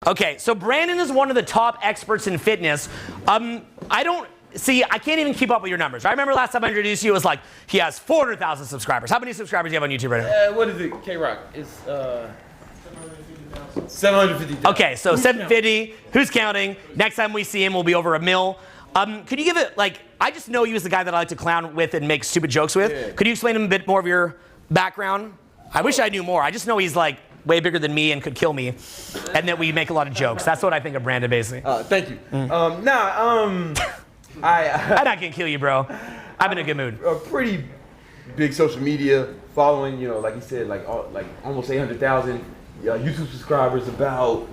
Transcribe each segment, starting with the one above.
Okay, so Brandon is one of the top experts in fitness. I can't even keep up with your numbers. I remember last time I introduced you, it was like, he has 400,000 subscribers. How many subscribers do you have on YouTube right now? What is it, K-Rock? It's 750,000. Okay, so 750. Who's counting? Next time we see him, we'll be over 1 mil. Could you give it, like, I just know you as the guy that I like to clown with and make stupid jokes with. Yeah. Could you explain him a bit more of your background? I wish I knew more. I just know he's like way bigger than me and could kill me, and that we make a lot of jokes. That's what I think of Brandon, basically. Thank you. I'm not gonna kill you, bro. I'm in a good mood. A pretty big social media following, you know, like you said, like almost 800,000 YouTube subscribers, about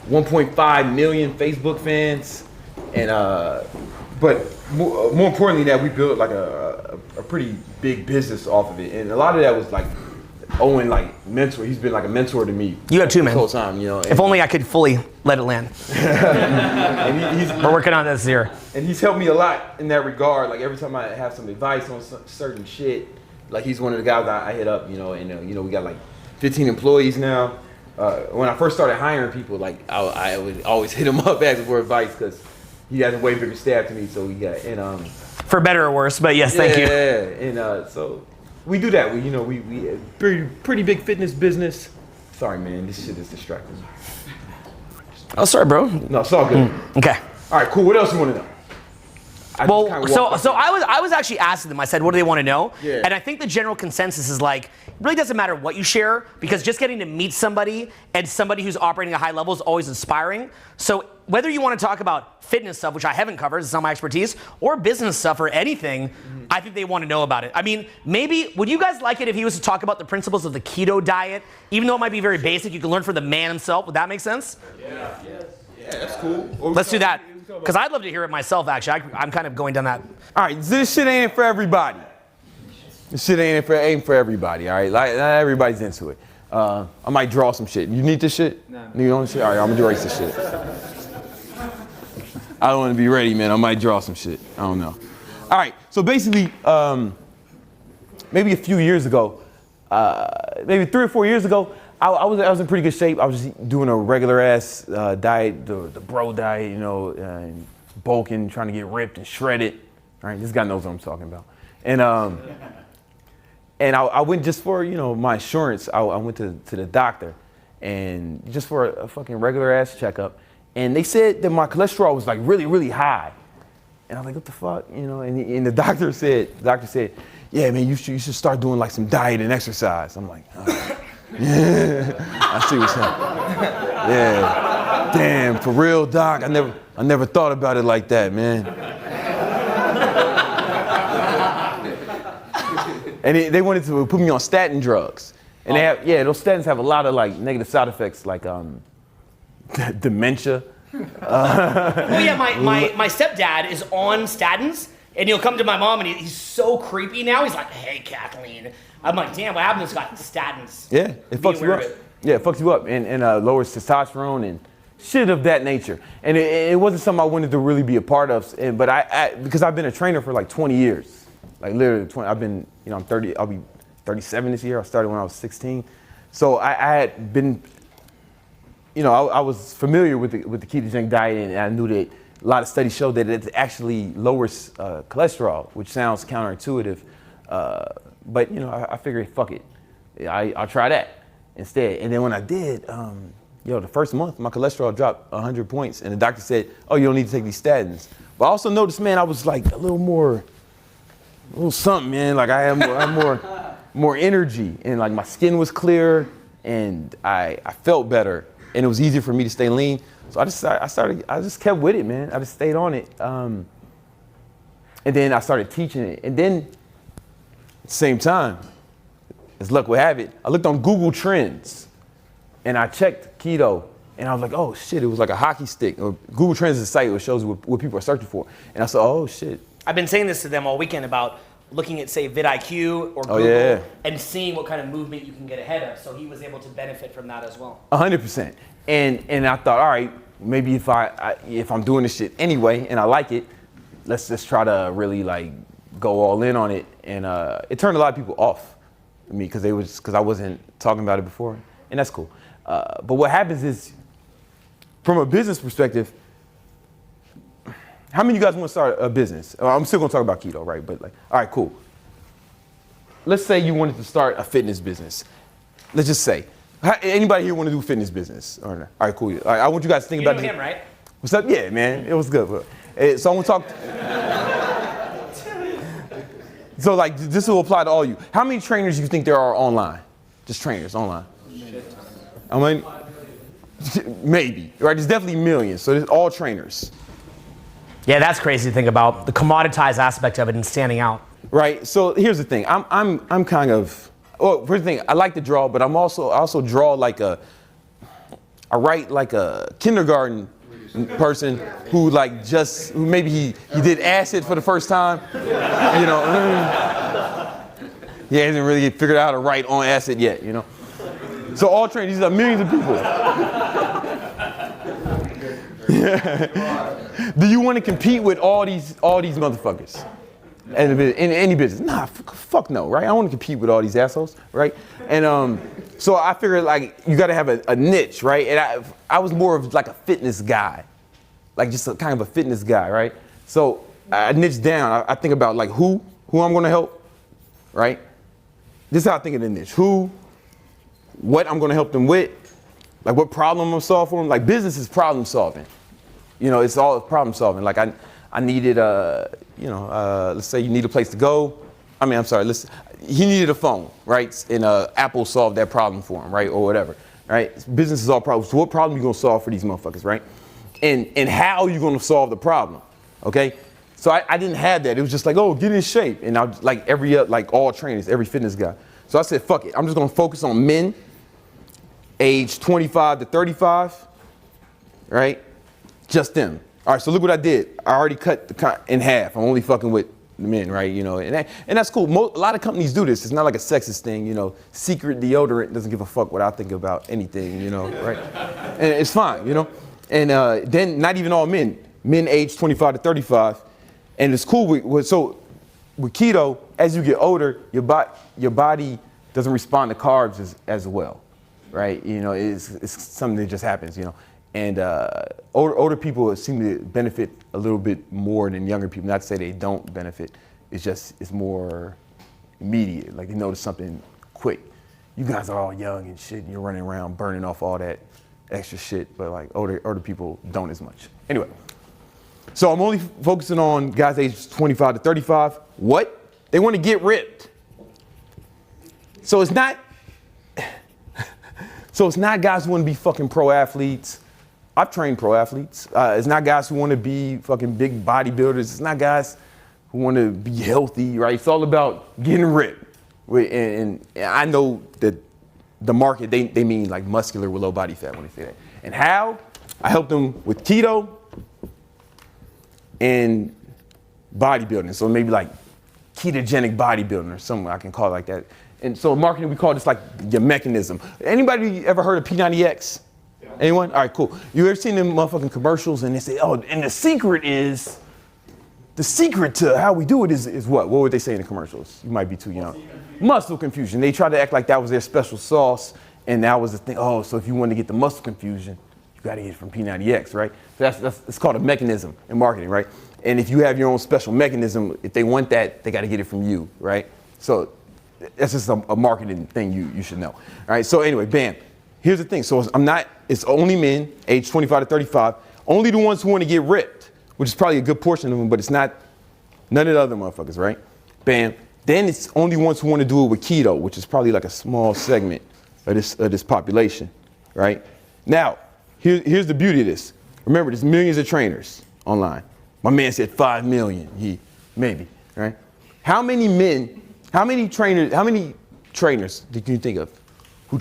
1.5 million Facebook fans, and but more importantly, that we built like a pretty big business off of it, and a lot of that was like Owen, like mentor. He's been like a mentor to me. You have two, man. The whole time, you know. If only I could fully let it land. We're working on this here. And he's helped me a lot in that regard. Like every time I have some advice on certain shit, like he's one of the guys I hit up, you know. And you know, we got like 15 employees now. When I first started hiring people, like I would always hit him up asking for advice because he has a way bigger staff to me. So we got for better or worse, but yes, thank you. Yeah, and so we do that. We pretty big fitness business. Sorry, man, this shit is distracting me. Oh, sorry, bro. No, it's all good. Okay. All right, cool. What else you want to know? I was actually asking them. I said, what do they want to know? Yeah. And I think the general consensus is like, it really doesn't matter what you share, because just getting to meet somebody and somebody who's operating at a high level is always inspiring. So whether you want to talk about fitness stuff, which I haven't covered, it's not my expertise, or business stuff or anything, I think they want to know about it. I mean, maybe, would you guys like it if he was to talk about the principles of the keto diet? Even though it might be very basic, you can learn from the man himself. Would that make sense? Yeah, that's cool. Let's do that. Because I'd love to hear it myself, actually. I'm kind of going down that. All right, this shit ain't for everybody. This shit ain't for everybody, all right? Like, not everybody's into it. I might draw some shit. You need this shit? No. You want shit? All right, I'm gonna erase this shit. I don't want to be ready, man. I might draw some shit. I don't know. All right, so basically, maybe a few years ago, maybe 3 or 4 years ago, I was in pretty good shape. I was just doing a regular ass diet, the bro diet, you know, and bulking, trying to get ripped and shredded. All right, this guy knows what I'm talking about. And I went just for, you know, my insurance. I went to the doctor, and just for a fucking regular ass checkup. And they said that my cholesterol was like really, really high. And I was like, what the fuck, you know? And the doctor said, yeah, man, you should start doing like some diet and exercise. I'm like, oh. Yeah, I see what's happening. Yeah, damn, for real, doc. I never thought about it like that, man. And they wanted to put me on statin drugs, and those statins have a lot of like negative side effects, like dementia. Well, yeah, my stepdad is on statins, and he'll come to my mom, and he's so creepy now. He's like, hey, Kathleen. I'm like, damn, what happened to this guy? Statins. Yeah, it fucks you up. Yeah, it fucks you up, and lowers testosterone and shit of that nature. And it wasn't something I wanted to really be a part of. But I because I've been a trainer for like 20 years, like literally 20. I've been, you know, I'm 30. I'll be 37 this year. I started when I was 16, so I had been, you know, I was familiar with the ketogenic diet, and I knew that a lot of studies showed that it actually lowers cholesterol, which sounds counterintuitive. But, you know, I figured, fuck it. I'll try that instead. And then when I did, the first month, my cholesterol dropped 100 points. And the doctor said, oh, you don't need to take these statins. But I also noticed, man, I was like a little something, man. Like I had more energy. And like my skin was clearer. And I felt better. And it was easier for me to stay lean. So I just kept with it, man. I just stayed on it. And then I started teaching it. And then, at the same time, as luck would have it, I looked on Google Trends and I checked keto, and I was like, oh shit, it was like a hockey stick. Google Trends is a site that shows what people are searching for. And I said, oh shit. I've been saying this to them all weekend about looking at, say, vidIQ or Google and seeing what kind of movement you can get ahead of. So he was able to benefit from that as well. 100%. And I thought, all right, maybe if I'm doing this shit anyway and I like it, let's just try to really like go all in on it. And it turned a lot of people off me because I wasn't talking about it before, and that's cool. But what happens is, from a business perspective, how many of you guys want to start a business? I'm still going to talk about keto, right? But like, all right, cool. Let's say you wanted to start a fitness business. Let's just say. Anybody here want to do a fitness business? Or not? All right, cool. All right, I want you guys to think You about know this. him, right? What's up? Yeah, man. It was good. So I want to talk. So like this will apply to all you. How many trainers do you think there are online? Just trainers online. I mean, maybe, right? There's definitely millions. So there's all trainers. Yeah, that's crazy to think about. The commoditized aspect of it and standing out. Right. So here's the thing. I'm kind of. Well, first thing, I like to draw, but I also draw like I write like a kindergarten person who who maybe he did acid for the first time, you know. He hasn't really figured out how to write on acid yet, you know. So all trainers, these are millions of people. Do you want to compete with all these motherfuckers? In any business? Nah, fuck no, right? I don't want to compete with all these assholes, right? And so I figured like you got to have a niche, right? And I was more of like a fitness guy, like just kind of a fitness guy, right? So I niched down. I think about like who I'm going to help, right? This is how I think of the niche. Who, what I'm going to help them with, like what problem I'm going to solve for them. Like business is problem solving. You know, it's all problem solving. Like I needed let's say you need a place to go. He needed a phone, right? And Apple solved that problem for him, right? Or whatever, right? Business is all problems. So what problem are you gonna solve for these motherfuckers, right? And how are you gonna solve the problem, okay? So I didn't have that. It was just like, oh, get in shape. And I was like all trainers, every fitness guy. So I said, fuck it. I'm just gonna focus on men, age 25 to 35, right? Just them. All right, so look what I did. I already cut in half. I'm only fucking with the men, right? You know, and that's cool. A lot of companies do this. It's not like a sexist thing, you know. Secret deodorant doesn't give a fuck what I think about anything, you know, right? And it's fine, you know. And then not even all men age 25 to 35, and it's cool. With keto, as you get older, your body doesn't respond to carbs as well, right? You know, it's something that just happens, you know. And older people seem to benefit a little bit more than younger people. Not to say they don't benefit. It's more immediate. Like they notice something quick. You guys are all young and shit, and you're running around burning off all that extra shit. But like older people don't as much. Anyway, so I'm only focusing on guys aged 25 to 35. What? They want to get ripped. So it's not guys who want to be fucking pro athletes. I've trained pro athletes. It's not guys who want to be fucking big bodybuilders. It's not guys who want to be healthy, right? It's all about getting ripped. And I know that the market, they mean like muscular with low body fat when they say that. And how? I help them with keto and bodybuilding. So maybe like ketogenic bodybuilding or something I can call it like that. And so in marketing, we call this like your mechanism. Anybody ever heard of P90X? Anyone? All right, cool. You ever seen them motherfucking commercials and they say, oh, and the secret to how we do it is what? What would they say in the commercials? You might be too young. Muscle confusion. They tried to act like that was their special sauce and that was the thing. Oh, so if you want to get the muscle confusion, you got to get it from P90X, right? So it's called a mechanism in marketing, right? And if you have your own special mechanism, if they want that, they got to get it from you, right? So that's just a marketing thing you should know. All right, so anyway, bam. Here's the thing. So it's only men, age 25 to 35, only the ones who want to get ripped, which is probably a good portion of them, but it's not none of the other motherfuckers, right? Bam. Then it's only ones who want to do it with keto, which is probably like a small segment of this population, right? Now, here's the beauty of this. Remember, there's millions of trainers online. My man said 5 million, maybe, right? How many trainers did you think of who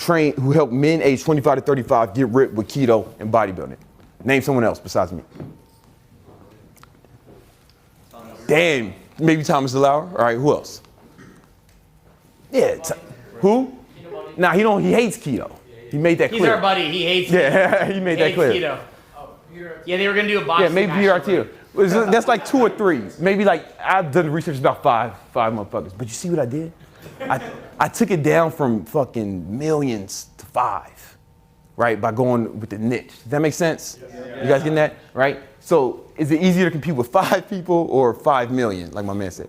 help men age 25 to 35 get ripped with keto and bodybuilding? Name someone else besides me. Damn, maybe Thomas DeLauer. All right, who else? Yeah, who? Nah, he hates keto. He made that clear. He's our buddy. He hates it. Yeah, he made that clear. Keto. Yeah, they were gonna do a boxing. Yeah, maybe Peter Arteta. That's like 2 or 3. Maybe like I've done research about five motherfuckers. But you see what I did? I took it down from fucking millions to 5. right? By going with the niche. Does that make sense? You guys getting that? Right? So is it easier to compete with 5 people or 5 million, like my man said?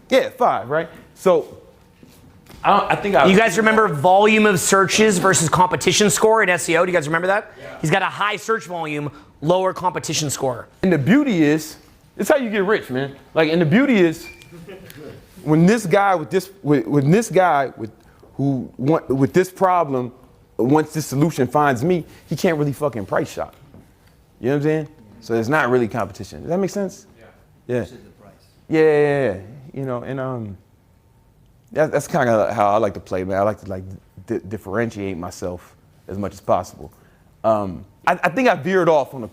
Yeah, 5, right? So I think You guys remember volume of searches versus competition score in SEO? Do you guys remember that? Yeah. He's got a high search volume, lower competition score. And the beauty is, it's how you get rich, man. Like, and the beauty is, when this guy with this problem, once this solution finds me, he can't really fucking price shop. You know what I'm saying? So it's not really competition. Does that make sense? Yeah. Yeah. You know, and that's kind of how I like to play, man. I like to differentiate myself as much as possible. I think I veered off on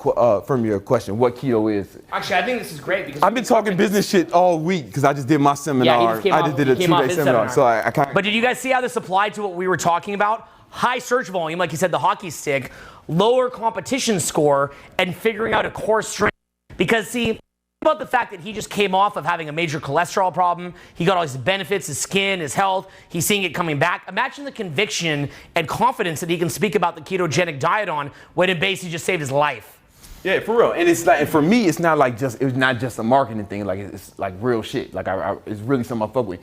from your question, what keto is. Actually, I think this is great because I've been talking business shit all week because I just did my seminar. Yeah, I just did a 2-day seminar. So I kind of. But did you guys see how this applied to what we were talking about? High search volume, like you said, the hockey stick, lower competition score, and figuring out a core strength. Because see, about the fact that he just came off of having a major cholesterol problem. He got all his benefits, his skin, his health. He's seeing it coming back. Imagine the conviction and confidence that he can speak about the ketogenic diet on when it basically just saved his life. Yeah, for real. And it's like, for me, it's not just a marketing thing. Like, it's like real shit. Like, it's really something I fuck with.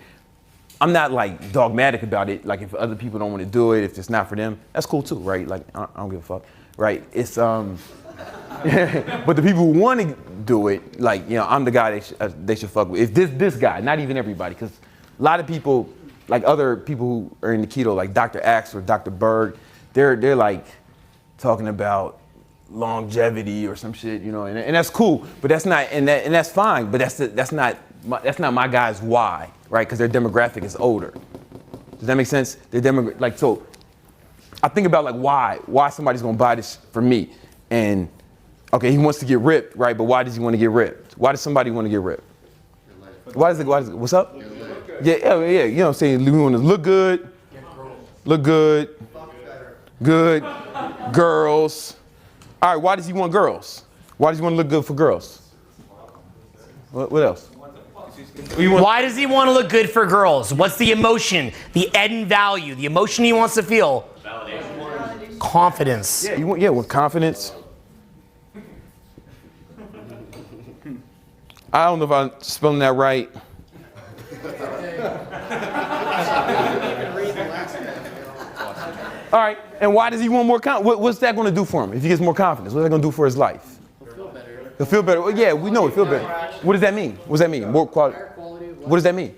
I'm not like dogmatic about it. Like, if other people don't want to do it, if it's not for them, that's cool too, right? Like, I don't give a fuck, right? It's but the people who want to do it, like, you know, I'm the guy they should fuck with. If this guy, not even everybody, because a lot of people, like other people who are in the keto, like Dr. Axe or Dr. Berg, they're like talking about longevity or some shit, you know, and that's cool, but that's not, and that's fine, but that's not my guy's why, right? Because their demographic is older. Does that make sense? Like, so I think about like why somebody's gonna buy this for me, and okay, he wants to get ripped, right? But why does he want to get ripped? Why does somebody want to get ripped? Why does it, what's up? Yeah, you know what I'm saying? We want to look good, good, girls. All right, why does he want girls? Why does he want to look good for girls? What else? Why does he want to look good for girls? What's the emotion, the end value, the emotion he wants to feel? Validation. Confidence. Yeah, with confidence. I don't know if I'm spelling that right. All right, and why does he want more confidence? What's that going to do for him if he gets more confidence? What's that going to do for his life? He'll feel better. He'll feel better. Well, yeah, we know he'll feel better. What does that mean? What does that mean? More quality. What does that mean?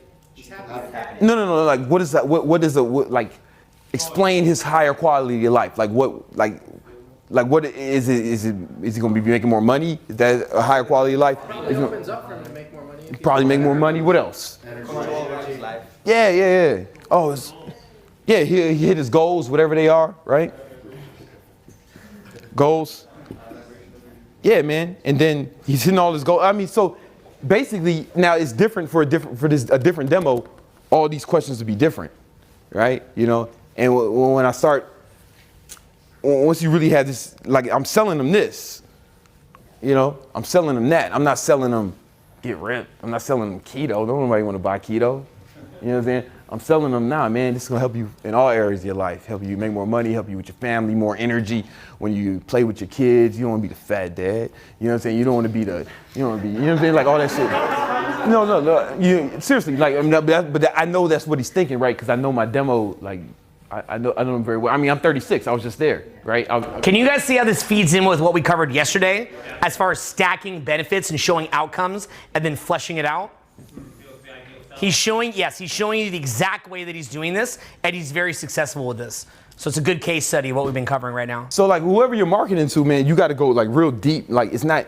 No. Like, what is that? What is like? Explain his higher quality of life. Like what? Like what is it? Is he going to be making more money? Is that a higher quality of life? Probably opens up for him to make more money. Probably make more money. What else? Yeah. Oh, he hit his goals, whatever they are, right? Goals. Yeah, man. And then he's hitting all his goals. I mean, so basically now it's different for a different demo. All these questions would be different, right? You know. And when I start. Once you really have this, like, I'm selling them this, you know, I'm selling them that. I'm not selling them get ripped. I'm not selling them keto. Don't nobody want to buy keto. You know what I'm saying? I'm selling them now, man. This is going to help you in all areas of your life. Help you make more money, help you with your family, more energy. When you play with your kids, you don't want to be the fat dad. You know what I'm saying? You don't want to be you know what I'm saying? Like all that shit. No. Seriously, like, but I know that's what he's thinking, right? Because I know my demo, like, I know him very well. I mean, I'm 36. I was just there, right? Can you guys see how this feeds in with what we covered yesterday as far as stacking benefits and showing outcomes and then fleshing it out? He's showing you the exact way that he's doing this, and he's very successful with this. So it's a good case study of what we've been covering right now. So like whoever you're marketing to, man, you got to go like real deep. Like it's not,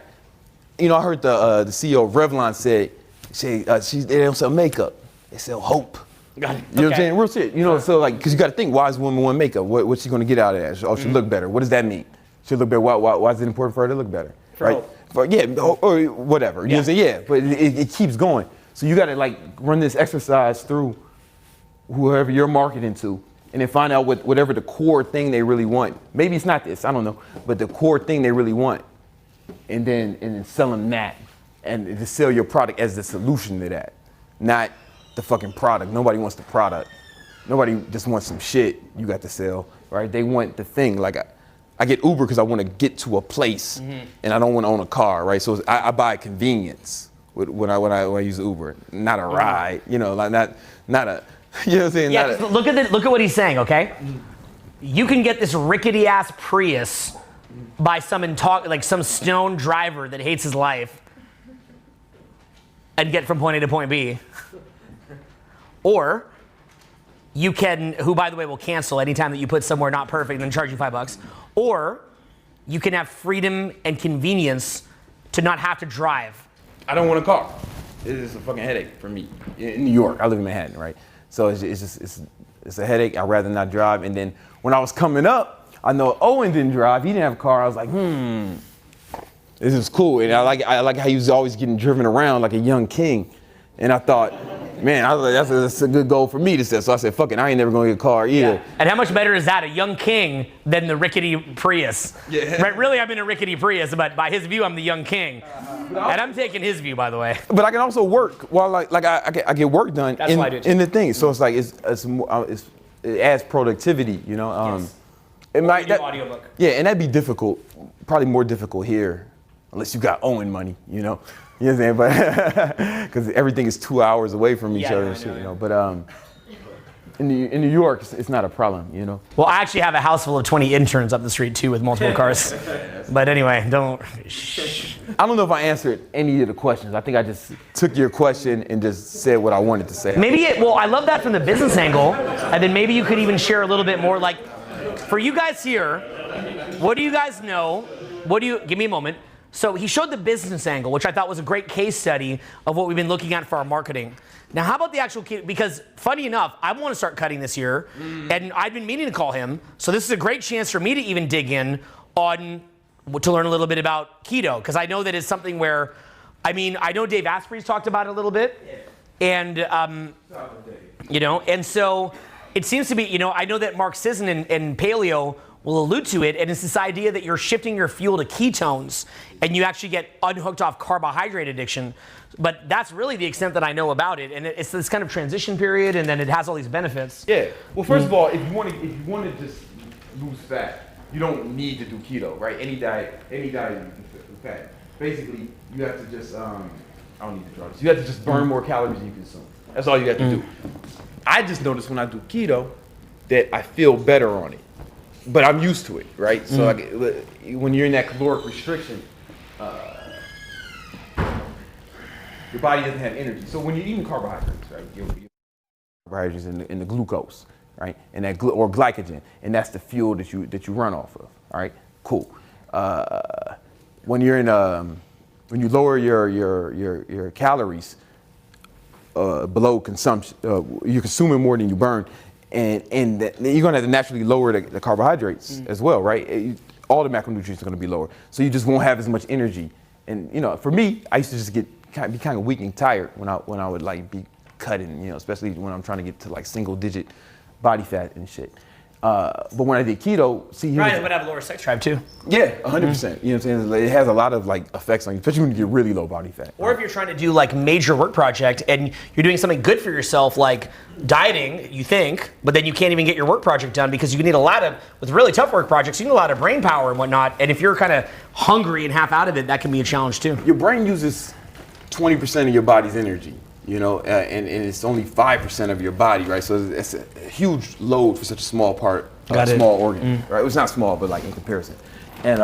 you know, I heard the CEO of Revlon say they don't sell makeup, they sell hope. You know what I'm saying? Real shit. You know, so like, because you got to think, why is a woman want makeup? What's she going to get out of that? Oh, she look better. What does that mean? She look better. Why is it important for her to look better? Right? Or whatever. You know what I'm saying? Yeah, but it keeps going. So you got to like run this exercise through whoever you're marketing to, and then find out whatever the core thing they really want. Maybe it's not this, I don't know, but the core thing they really want, and then sell them that, and to sell your product as the solution to that, not the fucking product. Nobody wants the product. Nobody just wants some shit you got to sell, right? They want the thing. Like I get Uber because I want to get to a place and I don't want to own a car, right? So I buy convenience when I use Uber, not a ride, you know, like not a, you know what I'm saying? Yeah, look at what he's saying, okay? You can get this rickety ass Prius by some stone driver that hates his life and get from point A to point B. Or you can, who by the way will cancel anytime that you put somewhere not perfect and then charge you $5. Or you can have freedom and convenience to not have to drive. I don't want a car. It is a fucking headache for me. In New York, I live in Manhattan, right? So it's a headache. I'd rather not drive. And then when I was coming up, I know Owen didn't drive. He didn't have a car. I was like, this is cool. And I like how he was always getting driven around like a young king. And I thought, man, that's a good goal for me to set. So I said, fuck it, I ain't never gonna get a car either. Yeah. And how much better is that, a young king, than the rickety Prius? Yeah. Right, really, I'm in a rickety Prius, but by his view, I'm the young king. And I'm taking his view, by the way. But I can also work while I get work done That's what I do too. in the thing. So it's like it adds productivity, you know. Yes. It might audiobook. Yeah, and that'd be difficult, probably more difficult here, unless you got Owen money, you know. You know what I'm saying? But because everything is 2 hours away from each other and shit, you know. But in New York, it's not a problem, you know. Well, I actually have a house full of 20 interns up the street too with multiple cars. But anyway, don't. I don't know if I answered any of the questions. I think I just took your question and just said what I wanted to say. Well, I love that from the business angle. And then maybe you could even share a little bit more, like, for you guys here, what do you guys know? Give me a moment. So he showed the business angle, which I thought was a great case study of what we've been looking at for our marketing. Now, how about the actual, because funny enough, I want to start cutting this year, and I've been meaning to call him. So this is a great chance for me to even dig in to learn a little bit about keto, because I know that it's something where, I know Dave Asprey's talked about it a little bit, and, and so it seems to be, I know that Mark Sisson and Paleo will allude to it, and it's this idea that you're shifting your fuel to ketones and you actually get unhooked off carbohydrate addiction. But that's really the extent that I know about it, and it's this kind of transition period, and then it has all these benefits. Yeah. Well, first of all, if you want to just lose fat, you don't need to do keto, right? Any diet you can lose fat. Basically, you have to just I don't need to draw this. You have to just burn more calories than you consume. That's all you have to do. I just noticed when I do keto that I feel better on it. But I'm used to it, right? So when you're in that caloric restriction, your body doesn't have energy. So when you're eating carbohydrates, right? You're carbohydrates in the glucose, right? And that or glycogen, and that's the fuel that you run off of. All right, cool. When you're in when you lower your calories below consumption, you're consuming more than you burn. And you're gonna have to naturally lower the carbohydrates as well, right? All the macronutrients are gonna be lower, so you just won't have as much energy. And for me, I used to just be kind of weak and tired when I would like be cutting, especially when I'm trying to get to like single digit body fat and shit. But when I did keto, Ryan would have lower sex drive too. Yeah, 100%. You know what I'm saying? It has a lot of like effects on you, especially when you get really low body fat. Or if you're trying to do like major work project and you're doing something good for yourself, like dieting, you think, but then you can't even get your work project done because you need with really tough work projects, you need a lot of brain power and whatnot. And if you're kind of hungry and half out of it, that can be a challenge too. Your brain uses 20% of your body's energy. And it's only 5% of your body, right? So it's a huge load for such a small part, small organ, right? It's not small, but like in comparison. And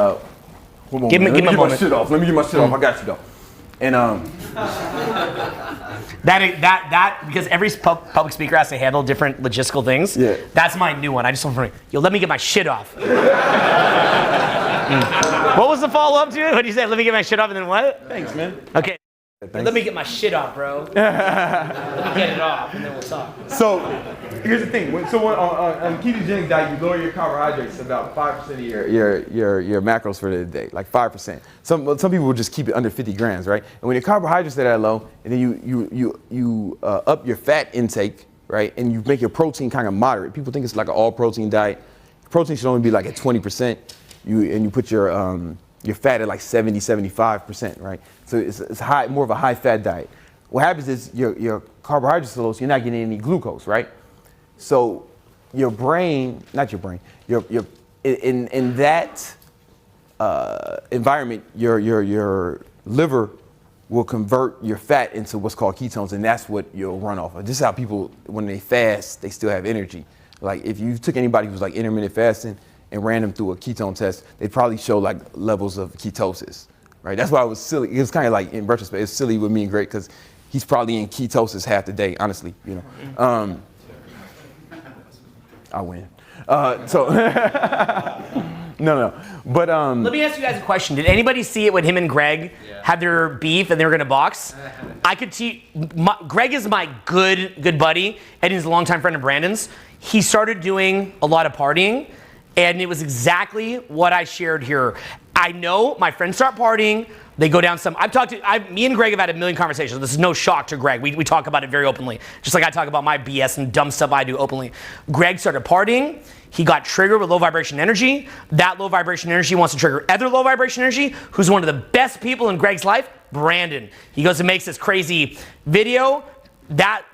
give me a moment. My shit off. Let me get my shit off. I got you though. And that because every public speaker has to handle different logistical things. Yeah. That's my new one. I just want to let me get my shit off. What was the follow up to it? What did you say? Let me get my shit off, and then what? Thanks, man. Okay. Let me get my shit off, bro. Let me get it off, and then we'll talk. So, here's the thing. On ketogenic diet, you lower your carbohydrates to about 5% of your macros for the day, like 5%. Some people will just keep it under 50 grams, right? And when your carbohydrates are that low, and then you up your fat intake, right? And you make your protein kind of moderate. People think it's like an all protein diet. Protein should only be like at 20%. You put your fat at like 70, 75%, right? So it's more of a high fat diet. What happens is your carbohydrates are low, so you're not getting any glucose, right? So your in that environment, your liver will convert your fat into what's called ketones, and that's what you'll run off of. This is how people, when they fast, they still have energy. Like if you took anybody who's like intermittent fasting and ran them through a ketone test, they'd probably show like levels of ketosis, right? That's why it was silly. It was kind of like, in retrospect, it's silly with me and Greg because he's probably in ketosis half the day, honestly, you know. I win. No. But Let me ask you guys a question. Did anybody see it when him and Greg had their beef and they were gonna box? I could see. Greg is my good buddy, and he's a longtime friend of Brandon's. He started doing a lot of partying, and it was exactly what I shared here. I know my friends start partying. They go down some. Me and Greg have had a million conversations. This is no shock to Greg. We talk about it very openly, just like I talk about my BS and dumb stuff I do openly. Greg started partying. He got triggered with low vibration energy. That low vibration energy wants to trigger other low vibration energy. Who's one of the best people in Greg's life? Brandon. He goes and makes this crazy video.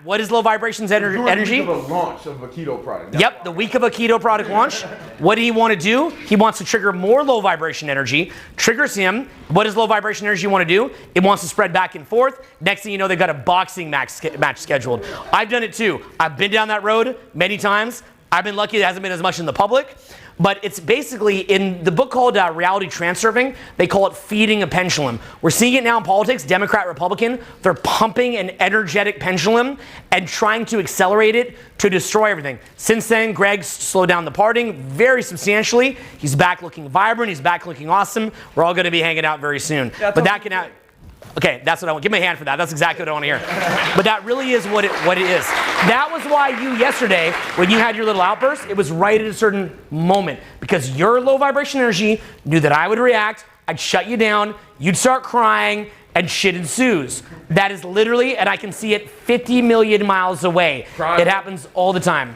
What is low vibrations energy? The week of a launch of a keto product. Yep, the week of a keto product launch. What did he want to do? He wants to trigger more low vibration energy. Triggers him. What does low vibration energy want to do? It wants to spread back and forth. Next thing you know, they've got a boxing match scheduled. I've done it too. I've been down that road many times. I've been lucky it hasn't been as much in the public. But it's basically, in the book called Reality Transurfing, they call it feeding a pendulum. We're seeing it now in politics, Democrat, Republican. They're pumping an energetic pendulum and trying to accelerate it to destroy everything. Since then, Greg's slowed down the partying very substantially. He's back looking vibrant. He's back looking awesome. We're all going to be hanging out very soon. But that can out. Okay, that's what I want. Give me a hand for that. That's exactly what I want to hear. But that really is what it is. That was why you yesterday, when you had your little outburst, it was right at a certain moment. Because your low vibration energy knew that I would react, I'd shut you down, you'd start crying, and shit ensues. That is literally, and I can see it 50 million miles away. Crying. It happens all the time.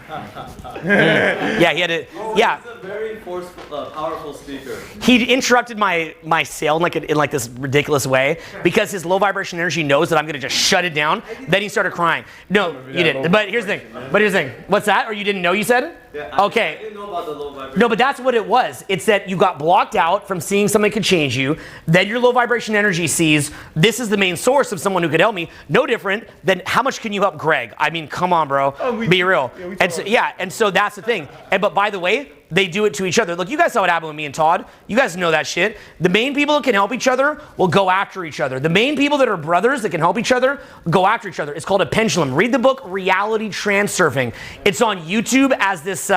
Yeah, he had it. Yeah. He's a very forceful, powerful speaker. He interrupted my sale in like this ridiculous way because his low vibration energy knows that I'm gonna just shut it down. Then he started crying. No, you didn't. But here's the thing. What's that? Or you didn't know you said it? Yeah, okay. I didn't know about the low vibration. No, but that's what it was. It's that you got blocked out from seeing something could change you. Then your low vibration energy sees this is the main source of someone who could help me. No different than how much can you help Greg? I mean, come on, bro. Be real. And so that's the thing. But by the way, they do it to each other. Look, you guys saw what happened with me and Todd. You guys know that shit. The main people that can help each other will go after each other. The main people that are brothers that can help each other go after each other. It's called a pendulum. Read the book Reality Transurfing. It's on YouTube as this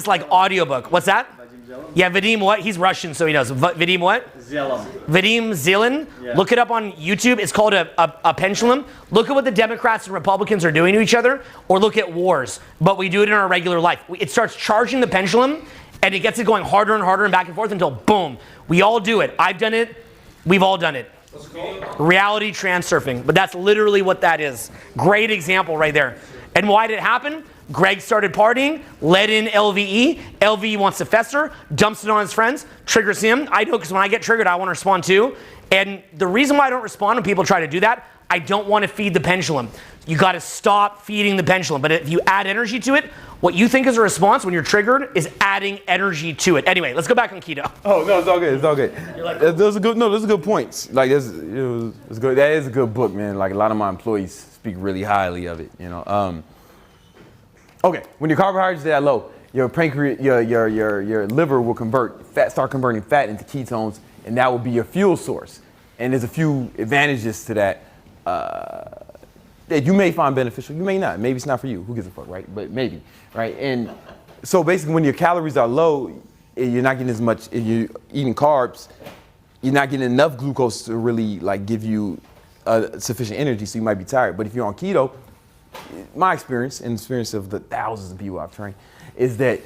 like audiobook. What's that? Yeah, Vadim what? He's Russian, so he knows. Vadim what? Zelam. Vadim Zilin. Yeah. Look it up on YouTube. It's called a pendulum. Look at what the Democrats and Republicans are doing to each other, or look at wars. But we do it in our regular life. It starts charging the pendulum, and it gets it going harder and harder and back and forth until boom. We all do it. I've done it. We've all done it. What's it called? Reality Transurfing. But that's literally what that is. Great example right there. And why did it happen? Greg started partying, let in LVE. LVE wants to fester, dumps it on his friends, triggers him. I know because when I get triggered, I want to respond too. And the reason why I don't respond when people try to do that, I don't want to feed the pendulum. You got to stop feeding the pendulum. But if you add energy to it, what you think is a response when you're triggered is adding energy to it. Anyway, let's go back on keto. Oh no, it's all good. It's all good. Those are good. No, those are good points. Like it's good. That is a good book, man. Like a lot of my employees speak really highly of it. You know. Okay, when your carbohydrates are that low, your pancreas, your liver will start converting fat into ketones, and that will be your fuel source. And there's a few advantages to that that you may find beneficial. You may not. Maybe it's not for you. Who gives a fuck, right? But maybe, right? And so basically, when your calories are low, you're not getting as much. If you're eating carbs, you're not getting enough glucose to really like give you sufficient energy. So you might be tired. But if you're on keto, my experience and the experience of the thousands of people I've trained is that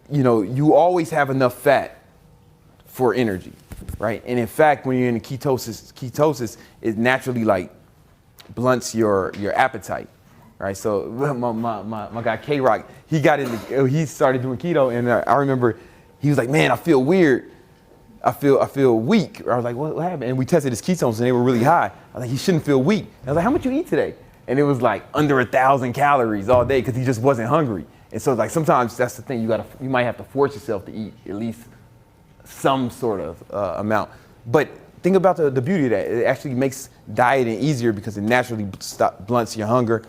you always have enough fat for energy, right? And in fact, when you're in ketosis it naturally like blunts your appetite, right? So my guy K-Rock, he started doing keto, and I remember he was like, man, I feel weird. I feel weak. I was like, what happened? And we tested his ketones and they were really high. I was like, he shouldn't feel weak. I was like, how much you eat today? And it was like under 1,000 calories all day because he just wasn't hungry. And so like sometimes that's the thing, you might have to force yourself to eat at least some sort of amount. But think about the beauty of that. It actually makes dieting easier because it naturally blunts your hunger.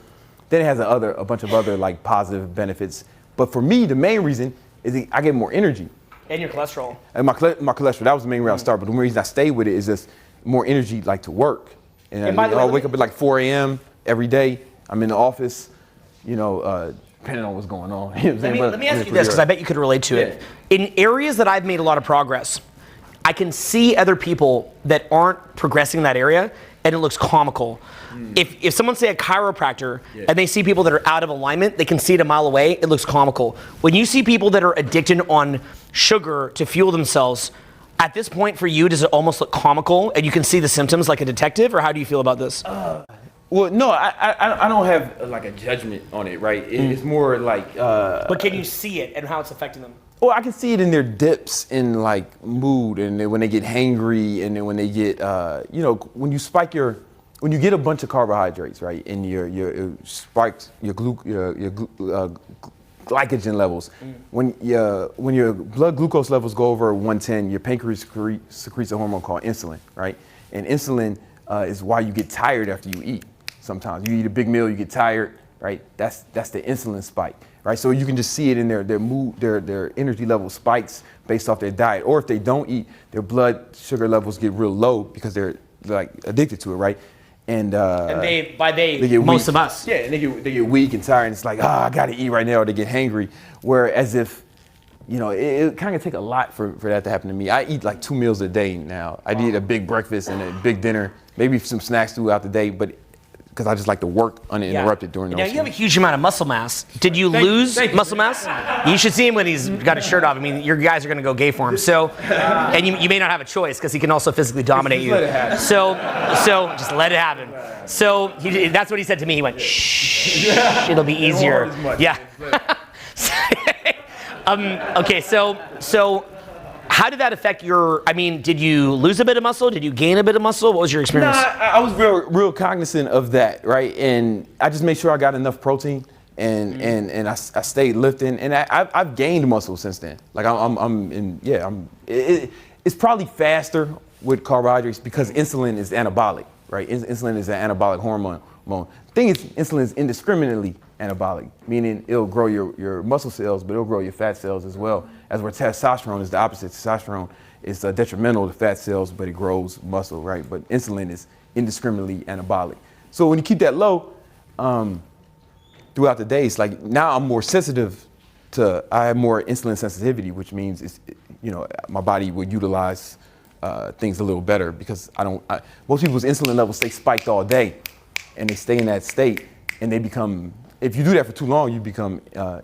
Then it has a bunch of other like positive benefits. But for me, the main reason is I get more energy. And your cholesterol. And my cholesterol, that was the main reason I started. But the main reason I stayed with it is just more energy like to work. And by the way, I wake up at like 4 a.m. every day. I'm in the office, depending on what's going on. You know what I'm saying? Let me ask you this, because I bet you could relate to it. In areas that I've made a lot of progress, I can see other people that aren't progressing in that area, and it looks comical. If someone, say a chiropractor, and they see people that are out of alignment, they can see it a mile away, it looks comical. When you see people that are addicted on sugar to fuel themselves, at this point for you, does it almost look comical, and you can see the symptoms like a detective, or how do you feel about this? Well, no, I don't have like a judgment on it, right? It's more like. But can you see it and how it's affecting them? Well, I can see it in their dips in like mood, and then when they get hangry, and then when they get, when you get a bunch of carbohydrates, right, and your spikes your glycogen levels. When your blood glucose levels go over 110, your pancreas secretes a hormone called insulin, right? And insulin is why you get tired after you eat. Sometimes you eat a big meal, you get tired, right? That's the insulin spike, right? So you can just see it in their mood, their energy level spikes based off their diet. Or if they don't eat, their blood sugar levels get real low because they're like addicted to it, right? And they get weak. most of us. Yeah, and they get weak and tired, and it's like, I gotta eat right now, or they get hangry. Whereas if, it kind of take a lot for that to happen to me. I eat like 2 meals a day now. I eat a big breakfast and a big dinner, maybe some snacks throughout the day, but because I just like to work uninterrupted during those Now, you have a huge amount of muscle mass. Did you lose muscle mass? You should see him when he's got his shirt off. I mean, your guys are going to go gay for him. So, and you may not have a choice because he can also physically dominate you. So just let it happen. So that's what he said to me. He went, shh, it'll be easier. Yeah. Okay, so how did that affect did you lose a bit of muscle? Did you gain a bit of muscle? What was your experience? Nah, I was real cognizant of that, right? And I just made sure I got enough protein and I stayed lifting, and I've gained muscle since then. Like it's probably faster with carbohydrates because insulin is anabolic, right? Insulin is an anabolic hormone. The thing is, insulin is indiscriminately anabolic, meaning it'll grow your muscle cells, but it'll grow your fat cells as well. As where testosterone is the opposite. Testosterone is detrimental to fat cells, but it grows muscle, right? But insulin is indiscriminately anabolic. So when you keep that low throughout the day, it's like now I'm more sensitive I have more insulin sensitivity, which means my body would utilize things a little better because most people's insulin levels stay spiked all day, and they stay in that state, and they become. If you do that for too long, you become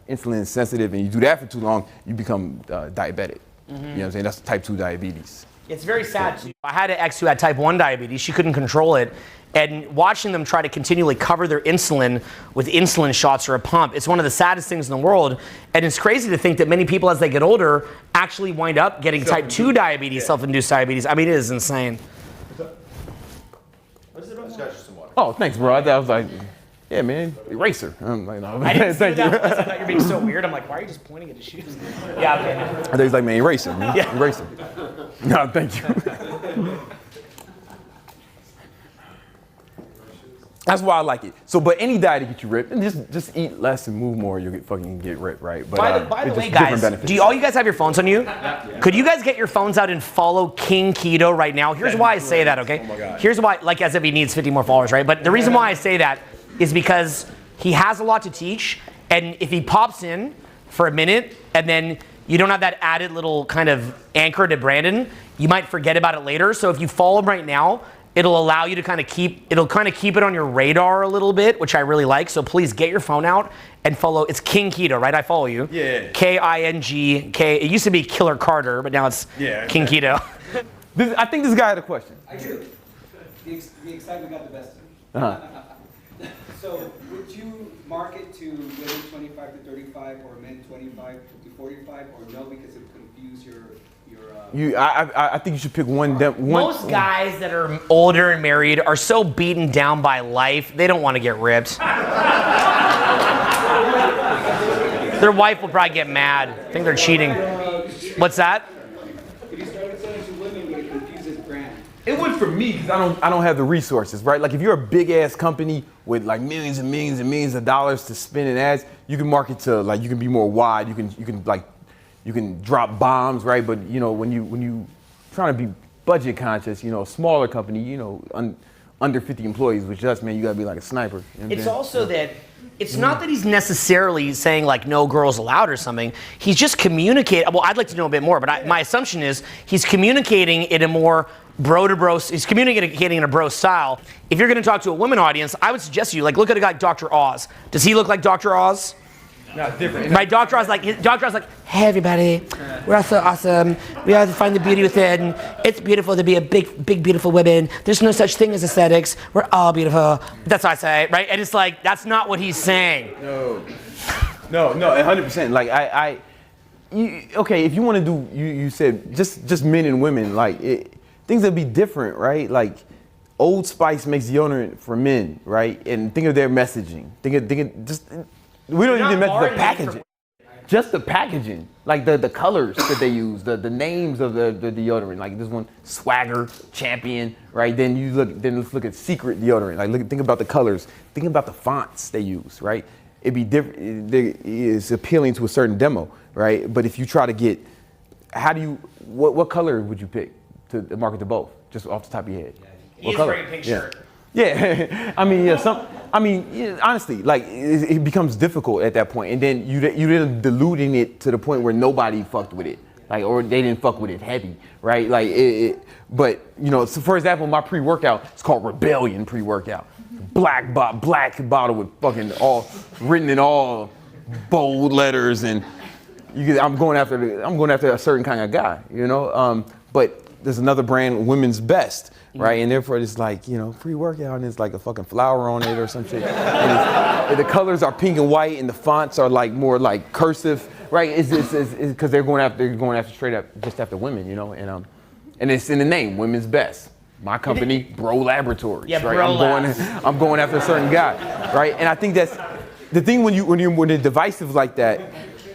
insulin sensitive, and you do that for too long, you become diabetic. You know what I'm saying? That's type 2 diabetes. It's very sad. I had an ex who had type 1 diabetes. She couldn't control it. And watching them try to continually cover their insulin with insulin shots or a pump, it's one of the saddest things in the world. And it's crazy to think that many people, as they get older, actually wind up getting type 2 diabetes, self-induced diabetes. I mean, it is insane. What is it about? Got you some water. Oh, thanks, bro. I was like, yeah, man, eraser. I'm like, no, I didn't see thank you. that. I thought you were being so weird. I'm like, why are you just pointing at his shoes? Yeah, okay. I thought he was like, man, eraser, man. Yeah. Eraser. No, thank you. That's why I like it. So, but any diet to get you ripped, and just eat less and move more, you'll fucking get ripped, right? But By the it's way, just different guys, benefits. do all you guys have your phones on you? Yeah. Could you guys get your phones out and follow King Keto right now? Here's why I say that, okay? Oh my God. Here's why, like as if he needs 50 more followers, right? But the reason why I say that is because he has a lot to teach, and if he pops in for a minute and then you don't have that added little kind of anchor to Brandon, you might forget about it later. So if you follow him right now, it'll allow you to kind of keep it on your radar a little bit, which I really like. So please get your phone out and follow. It's King Keto, right? I follow you. Yeah. K-I-N-G-K. It used to be Killer Carter, but now it's King Keto. I think this guy had a question. I do. The excitement got the best of me. Uh-huh. So, would you market to women 25 to 35 or men 25 to 45, or no, because it would confuse your I think you should pick one. Most guys that are older and married are so beaten down by life, they don't want to get ripped. Their wife will probably get mad. I think they're cheating. What's that? If you started selling to women, would it confuse his brand? It would for me because I don't have the resources, right? Like if you're a big ass company with like millions and millions and millions of dollars to spend in ads, you can market to like you can be more wide. You can drop bombs, right? But you know when you trying to be budget conscious, you know, a smaller company, you know, under 50 employees, which us, man, you gotta be like a sniper. You know what I'm It's saying? also that it's not that he's necessarily saying like no girls allowed or something. He's just communicating. Well, I'd like to know a bit more, but my assumption is he's communicating in a more bro to bro. He's communicating in a bro style. If you're going to talk to a women audience, I would suggest you like look at a guy like Dr. Oz. Does he look like Dr. Oz? No, different. Right, Dr. Oz like hey everybody, we're all so awesome. We all find the beauty within. It's beautiful to be a big, beautiful woman. There's no such thing as aesthetics. We're all beautiful. That's what I say, right? And it's like that's not what he's saying. No, 100%. Like okay, if you want to do, you said just men and women, like things would be different, right? Like Old Spice makes deodorant for men, right? And think of their messaging. Think of just. We don't even mention the packaging. Just the packaging, like the colors that they use, the names of the deodorant. Like this one, Swagger, Champion, right? Then let's look at Secret deodorant. Like think about the colors. Think about the fonts they use, right? It'd be different. It's appealing to a certain demo, right? But if you try to get, what color would you pick to market to both? Just off the top of your head. He is wearing a pink shirt. Yeah, I mean, yeah, honestly, like it becomes difficult at that point, and then you then diluting it to the point where nobody fucked with it, like, or they didn't fuck with it heavy, right? Like, but you know, so for example, my pre-workout, it's called Rebellion pre-workout, black bottle with fucking all written in all bold letters, and I'm going after a certain kind of guy, you know. But there's another brand, Women's Best. Right, and therefore it's like, you know, pre-workout and it's like a fucking flower on it or some shit. And the colors are pink and white and the fonts are like more like cursive, right? It's because they're going after straight up just after women, you know, and it's in the name, Women's Best. My company, Bro Laboratories, yeah, right? Bro I'm going after a certain guy, right? And I think that's the thing when you're divisive like that,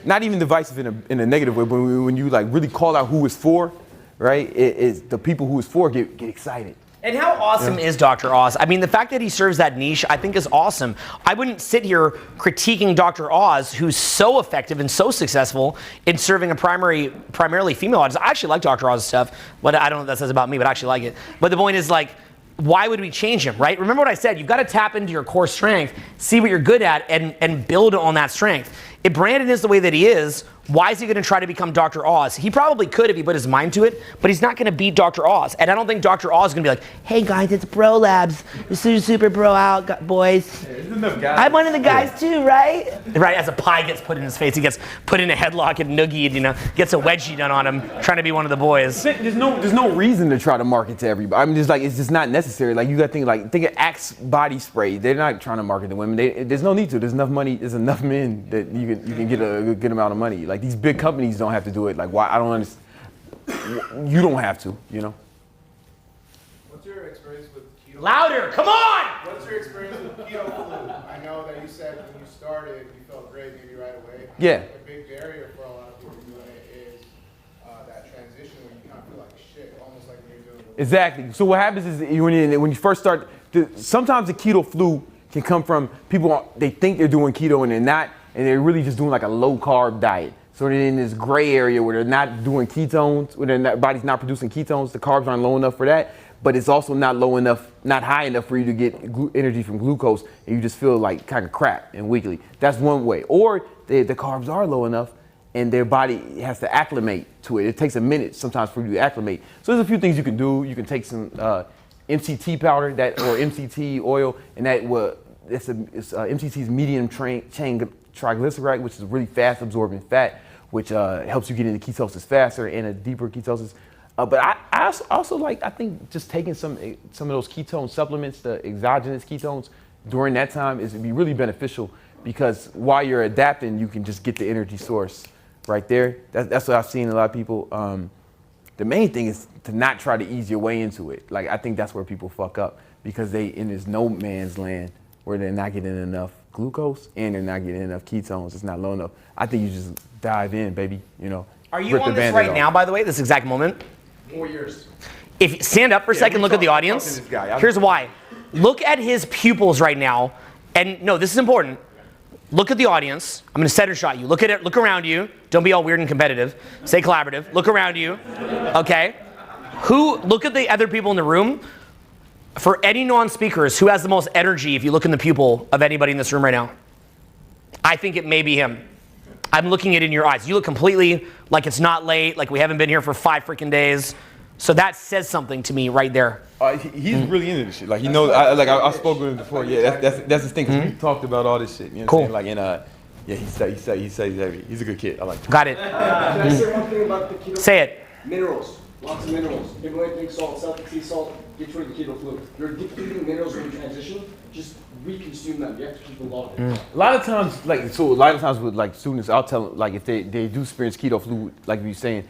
not even divisive in a negative way, but when you like really call out who it's for. Right, is the people who it's for get excited. And how awesome is Dr. Oz? I mean, the fact that he serves that niche, I think is awesome. I wouldn't sit here critiquing Dr. Oz, who's so effective and so successful in serving a primarily female audience. I actually like Dr. Oz's stuff, but I don't know what that says about me, but I actually like it. But the point is like, why would we change him, right? Remember what I said, you've got to tap into your core strength, see what you're good at, and build on that strength. If Brandon is the way that he is, why is he going to try to become Dr. Oz? He probably could if he put his mind to it, but he's not going to beat Dr. Oz. And I don't think Dr. Oz is going to be like, hey guys, it's Bro Labs. This is super bro out, boys. I'm one of the guys too, right? Right, as a pie gets put in his face, he gets put in a headlock and noogied, you know, gets a wedgie done on him, trying to be one of the boys. There's no reason to try to market to everybody. I mean, it's just not necessary. Like you got to think of Axe body spray. They're not trying to market to women. There's no need to. There's enough money. There's enough men that you can get a good amount of money. Like these big companies don't have to do it. Like why? I don't understand. You don't have to. You know. What's your experience with keto? Louder, come on! What's your experience with keto flu? I know that you said when you started, you felt great maybe right away. Yeah. A big barrier for a lot of people doing it is that transition when you kind of feel like shit, almost like when you're doing it. Exactly. So what happens is when you first start, sometimes the keto flu can come from people, they think they're doing keto and they're not, and they're really just doing like a low carb diet. So they're in this gray area where they're not doing ketones, where their body's not producing ketones, the carbs aren't low enough for that, but it's also not low enough, not high enough for you to get energy from glucose, and you just feel like kind of crap and weakly. That's one way. Or the carbs are low enough and their body has to acclimate to it. It takes a minute sometimes for you to acclimate. So there's a few things you can do. You can take some MCT powder or MCT oil, and it's MCT's medium chain triglyceride, which is really fast absorbing fat, which helps you get into ketosis faster and a deeper ketosis. But I also I think just taking some of those ketone supplements, the exogenous ketones, during that time would be really beneficial, because while you're adapting, you can just get the energy source right there. That's what I've seen in a lot of people. The main thing is to not try to ease your way into it. Like I think that's where people fuck up, because they in this no man's land where they're not getting enough glucose and they're not getting enough ketones. It's not low enough. I think you just dive in, baby. You know. Are you rip on the this Band-Aid right off. now, by the way, this exact moment? 4 years. If you stand up for a second, we look at the talk audience. to this guy. Here's why. Look at his pupils right now. And no, this is important. Look at the audience. I'm going to center shot you. Look at it. Look around you. Don't be all weird and competitive. Stay collaborative. Look around you. Okay? Look at the other people in the room. For any non-speakers, who has the most energy if you look in the pupil of anybody in this room right now? I think it may be him. I'm looking it in your eyes. You look completely like it's not late, like we haven't been here for 5 freaking days. So that says something to me right there. He's really into this shit. Like he knows. I spoke with him before. Yeah, that's his thing. Cause we talked about all this shit. You know Cool. what I'm saying? Like yeah, he says he's a good kid. I like him. Got it. Can I say one thing about the keto? Say it. Minerals. Lots of minerals. People like big salt, Celtic sea salt, get rid of the keto fluid. You're depleting minerals when you transition. Just reconsume them. You have to keep a lot of it. A lot of times with like students, I'll tell them like if they do experience keto flu, like you're saying,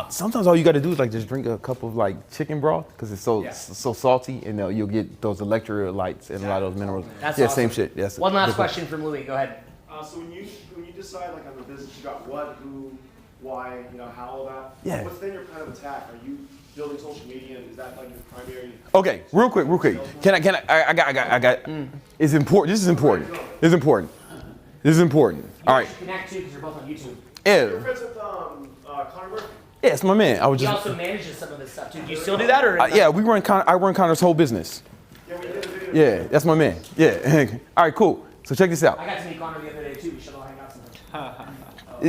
sometimes all you got to do is like just drink a cup of like chicken broth because it's so salty, and you'll get those electrolytes and a lot of those minerals. That's yeah, awesome. same shit. Yes. One last question from Louis. Go ahead. So when you decide like on the business, you got what, who, why, how, all that. Yeah. What's then your plan of attack? Are you building social media? Is that like your primary? Okay, real quick. I got. It's important. This is important. All right. Connect too because you're both on YouTube. You're Yeah. friends with Conor Murphy? Yeah, it's my man. I was He just. also manages some of this stuff too. Do you still do that or? Yeah, I run Connor's whole business. Yeah, we did a video. Yeah, that's my man. Yeah. All right, cool. So check this out. I got to meet Connor the other day too. We should all hang out sometime.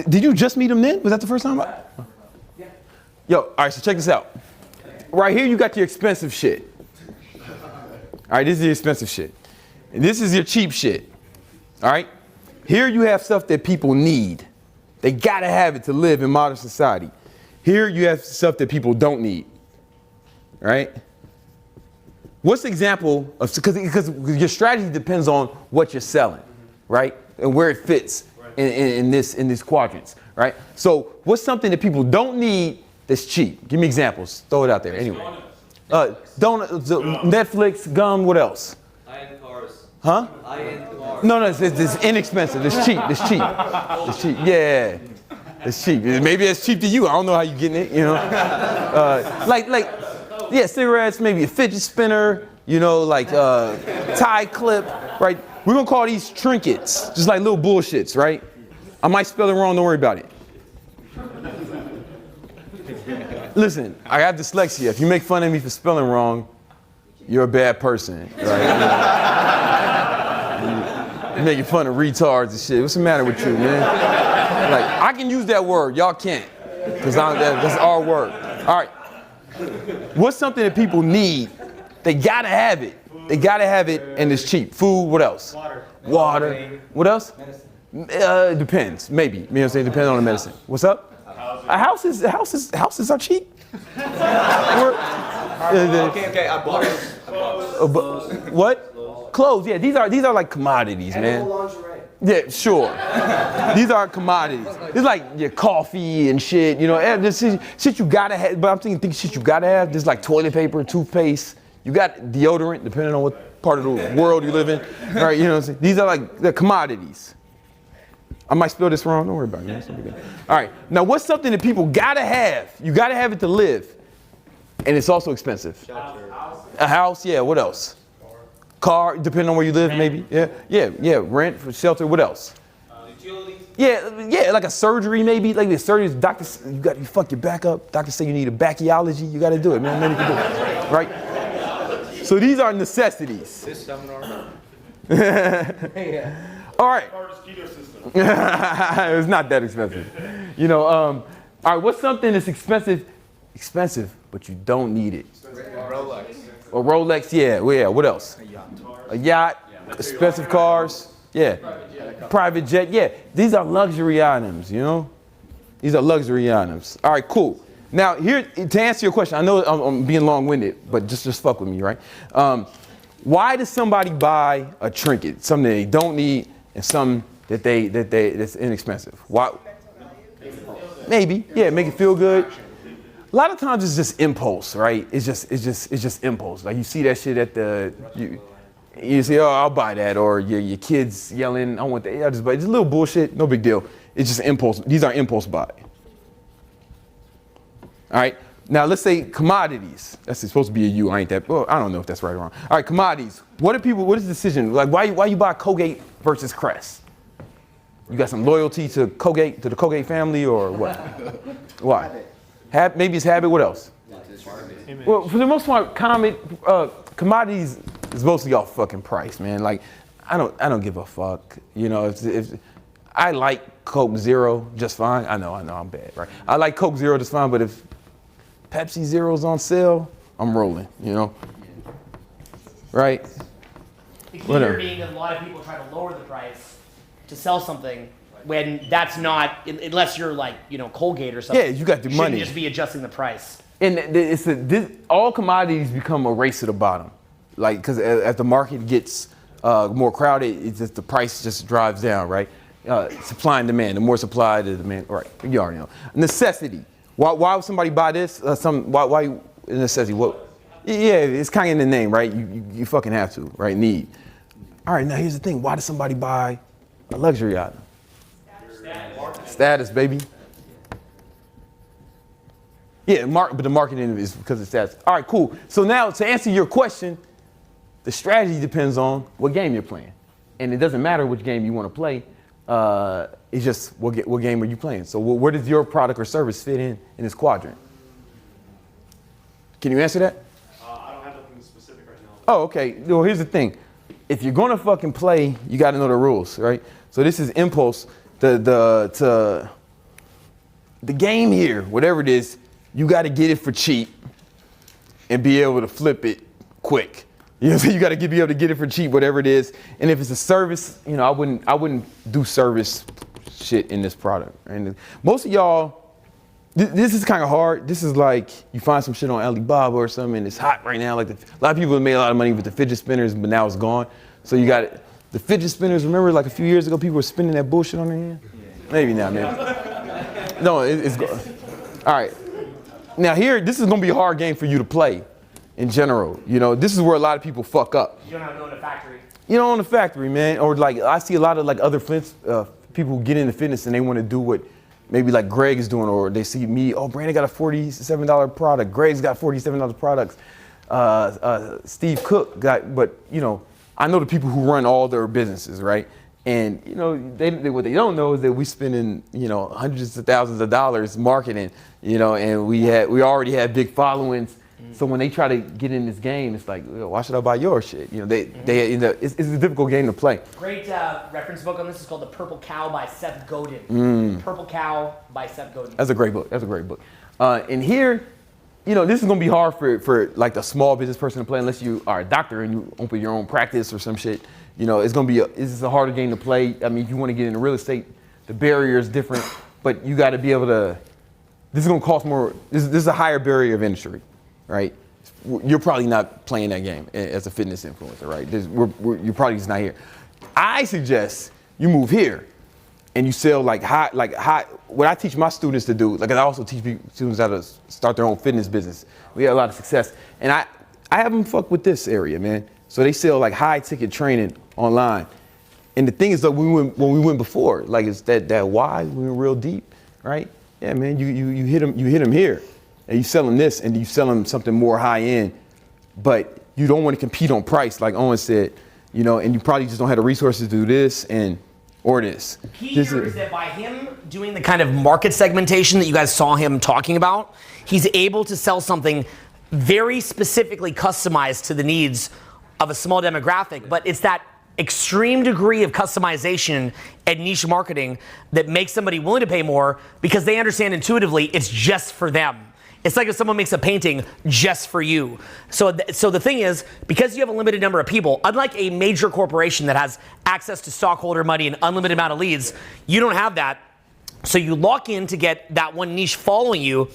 Did you just meet him then? Was that the first time? Yeah. Yo, all right, so check this out. Right here, you got your expensive shit. All right, this is your expensive shit. And this is your cheap shit. All right? Here you have stuff that people need. They gotta have it to live in modern society. Here you have stuff that people don't need. All right? What's the example of, because your strategy depends on what you're selling, right? And where it fits in this quadrants, right? So what's something that people don't need that's cheap? Give me examples. Throw it out there. Anyway. Donuts, Netflix, gum, what else? High-end cars. Huh? High-end cars. No, it's inexpensive. It's cheap. It's cheap. Yeah. It's cheap. Maybe it's cheap to you. I don't know how you're getting it, yeah, cigarettes, maybe a fidget spinner, tie clip, right? We're gonna call these trinkets, just like little bullshits, right? I might spell it wrong, don't worry about it. Listen, I have dyslexia. If you make fun of me for spelling wrong, you're a bad person, right? You're making fun of retards and shit. What's the matter with you, man? Like, I can use that word, y'all can't, because that's our word. All right. What's something that people need? They gotta have it. And it's cheap. Food, what else? Water. What else? Medicine. Depends, maybe. You know what I'm saying? Depends on the medicine. What's up? Houses are cheap. Okay, I bought it. What? Clothes, yeah, these are like commodities, man. Lingerie. Yeah, sure. These are commodities. It's like your coffee and shit, this shit you gotta have, but I'm thinking shit you gotta have. There's like toilet paper, toothpaste. You got deodorant, depending on what part of the world you live in. Right, what I'm saying? These are like the commodities. I might spell this wrong, don't worry about it. All right, now what's something that people gotta have? You gotta have it to live. And it's also expensive. A house, yeah, what else? Car, depending on where you live, maybe. Yeah. Rent, for shelter, what else? Utilities. Yeah, like a surgery, maybe. Like the surgery, doctor, you fuck your back up. Doctor say you need a backyology, you gotta do it, man. You can do it, right? So these are necessities. This seminar. All right. Hardest keto system. It's not that expensive. All right, what's something that's expensive, but you don't need it? Rolex. A Rolex, yeah, what else? A yacht, expensive cars, yeah. Private jet, yeah. These are luxury items, These are luxury items. All right, cool. Now, here, to answer your question, I know I'm being long-winded, but just fuck with me, right? Why does somebody buy a trinket, something they don't need, and something that's inexpensive? Why? Maybe, yeah, make it feel good. A lot of times it's just impulse, right? It's just impulse. Like you see that shit You say, oh, I'll buy that, or your kids yelling, I want that. Yeah, I just buy it. It's a little bullshit, no big deal. It's just impulse. These are impulse buy. All right. Now let's say commodities. That's supposed to be a U. I ain't that. Well, I don't know if that's right or wrong. All right, commodities. What is the decision? Like, why you buy Colgate versus Crest? You got some loyalty to Colgate, to the Colgate family, or what? Why? Maybe it's habit. What else? Well, for the most part, commodities is mostly off fucking price, man. Like, I don't give a fuck. You know, if I like Coke Zero just fine. I know, I'm bad, right? I like Coke Zero just fine, but if Pepsi Zero's on sale, I'm rolling, you know? Right? The key Whatever. here being that a lot of people try to lower the price to sell something when that's not, unless you're like, you know, Colgate or something. Yeah, you got the shouldn't money. just be adjusting the price. And all commodities become a race to the bottom. Like, because as the market gets more crowded, it's just, the price just drives down, right? Supply and demand. The more supply, the demand. Right, you already know. Necessity. Why would somebody buy this? Why necessity? What? Yeah, it's kind of in the name, right? You fucking have to, right? Need. All right, now here's the thing. Why does somebody buy a luxury item? Status, baby. Yeah, but the marketing is because of status. All right, cool. So now to answer your question, the strategy depends on what game you're playing. And it doesn't matter which game you want to play. It's just what game are you playing? So where does your product or service fit in this quadrant? Can you answer that? I don't have nothing specific right now. Oh, okay. Well, here's the thing. If you're gonna fucking play, you gotta know the rules, right? So this is impulse. The game here, whatever it is, you gotta get it for cheap and be able to flip it quick. You know what I'm saying? You gotta be able to get it for cheap, whatever it is. And if it's a service, you know, I wouldn't do service shit in this product. And most of y'all, this is kind of hard. This is like you find some shit on Alibaba or something, and it's hot right now. Like a lot of people have made a lot of money with the fidget spinners, but now it's gone. So you got it. The fidget spinners. Remember, like a few years ago, people were spinning that bullshit on their hand. Maybe not, man. No, it's gone. All right. Now here, this is gonna be a hard game for you to play. In general, you know, this is where a lot of people fuck up. You don't have to own a factory. You don't own a factory, man. Or like, I see a lot of like other people who get into fitness and they want to do what maybe like Greg is doing, or they see me, oh, Brandon got a $47 product. Greg's got $47 products. Steve Cook got, but you know, I know the people who run all their businesses, right? And you know, what they don't know is that we spending, you know, hundreds of thousands of dollars marketing, you know, and we already had big followings. So when they try to get in this game, it's like, why should I buy your shit? You know, it's a difficult game to play. Great reference book on this is called The Purple Cow by Seth Godin. Purple Cow by Seth Godin. That's a great book. And here, you know, this is gonna be hard for like a small business person to play unless you are a doctor and you open your own practice or some shit. You know, it's gonna be this is a harder game to play. I mean, if you want to get into real estate, the barrier is different, but you got to be able to. This is gonna cost more. This is a higher barrier of entry. Right, you're probably not playing that game as a fitness influencer, right? You're probably just not here. I suggest you move here, and you sell like hot. What I teach my students to do, like I also teach students how to start their own fitness business. We have a lot of success, and I have them fuck with this area, man. So they sell like high ticket training online, and the thing is that when we went before, like it's that why we went real deep, right? Yeah, man, you hit them here. And you sell them this, and you sell them something more high end, but you don't want to compete on price, like Owen said, you know, and you probably just don't have the resources to do this or this. The key here is that by him doing the kind of market segmentation that you guys saw him talking about, he's able to sell something very specifically customized to the needs of a small demographic, but it's that extreme degree of customization and niche marketing that makes somebody willing to pay more because they understand intuitively it's just for them. It's like if someone makes a painting just for you. So the thing is, because you have a limited number of people, unlike a major corporation that has access to stockholder money and unlimited amount of leads, you don't have that. So you lock in to get that one niche following you,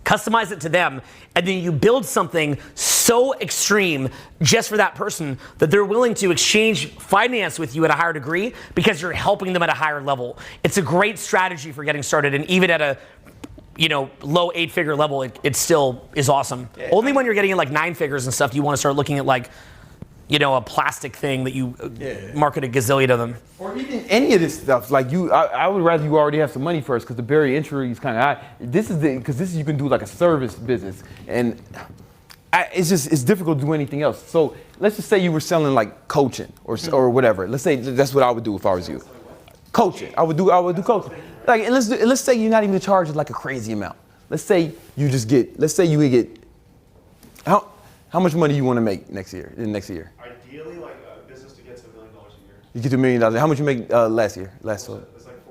customize it to them, and then you build something so extreme just for that person that they're willing to exchange finance with you at a higher degree because you're helping them at a higher level. It's a great strategy for getting started, and even at a low 8-figure level, it still is awesome. Yeah. Only when you're getting in like 9 figures and stuff, you want to start looking at like a plastic thing that you market a gazillion of them. Or even any of this stuff, like I would rather you already have some money first because the barrier to entry is kind of high. This is you can do like a service business, and it's difficult to do anything else. So let's just say you were selling like coaching or whatever. Let's say that's what I would do if I was you. Coaching, I would do coaching. Like, and let's say you're not even charging like a crazy amount. Let's say you would get how much money you want to make next year? Ideally, like a business to get to $1 million a year. You get to $1 million. How much you make last year? It's like